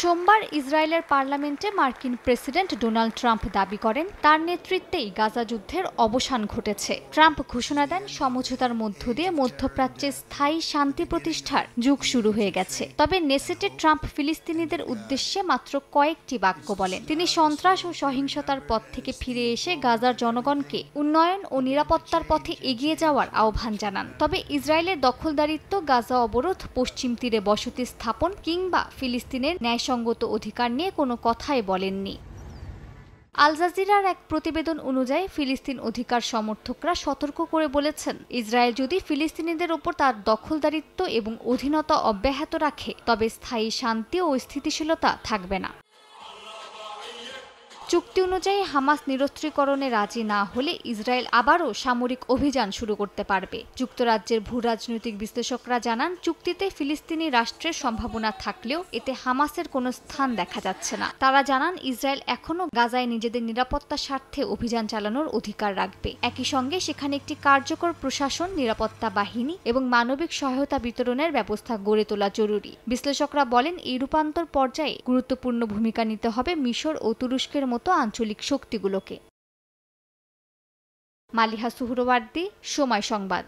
সোমবার ইসরায়েলের পার্লামেন্টে মার্কিন প্রেসিডেন্ট ডোনাল্ড ট্রাম্প দাবি করেন তার নেতৃত্বেই গাজা যুদ্ধের অবসান ঘটেছে। ট্রাম্প ঘোষণা দেন সমঝোতার মধ্য দিয়ে মধ্যপ্রাচ্যে স্থায়ী শান্তি প্রতিষ্ঠার যুগ শুরু হয়ে গেছে। তবে নেসেটে ট্রাম্প ফিলিস্তিনিদের উদ্দেশ্যে মাত্র কয়েকটি বাক্য বলেন। তিনি সন্ত্রাস ও সহিংসতার পথ থেকে ফিরে এসে গাজার জনগণকে উন্নয়ন ও নিরাপত্তার পথে এগিয়ে যাওয়ার আহ্বান জানান। তবে ইসরায়েলের দখলদারিত্ব, গাজা অবরোধ, পশ্চিম তীরে বসতি স্থাপন কিংবা ফিলিস্তিনের ন্যায়সঙ্গত অধিকার নিয়ে কোনো কথাই বলেননি। আল জাজিরার এক প্রতিবেদন অনুযায়ী ফিলিস্তিন অধিকার সমর্থকরা সতর্ক করে বলেছেন, ইসরায়েল যদি ফিলিস্তিনিদের ওপর তার দখলদারিত্ব এবং অধীনতা অব্যাহত রাখে তবে স্থায়ী শান্তি ও স্থিতিশীলতা থাকবে না। চুক্তি অনুযায়ী হামাস নিরস্ত্রীকরণে রাজি না হলে ইসরায়েল আবারও সামরিক অভিযান শুরু করতে পারবে। যুক্তরাজ্যের ভূরাজনৈতিক বিশ্লেষকরা জানান, চুক্তিতে ফিলিস্তিনি রাষ্ট্রের সম্ভাবনা থাকলেও এতে হামাসের কোনো স্থান দেখা যাচ্ছে না। তারা জানান, ইসরায়েল এখনও গাজায় নিজেদের নিরাপত্তার স্বার্থে অভিযান চালানোর অধিকার রাখবে। একই সঙ্গে সেখানে একটি কার্যকর প্রশাসন, নিরাপত্তা বাহিনী এবং মানবিক সহায়তা বিতরণের ব্যবস্থা গড়ে তোলা জরুরি। বিশ্লেষকরা বলেন, এই রূপান্তর পর্যায়ে গুরুত্বপূর্ণ ভূমিকা নিতে হবে মিশর ও তুরস্কের মতো আঞ্চলিক শক্তিগুলোকে। মালিহা সুহরওয়ার্দী, সময় সংবাদ।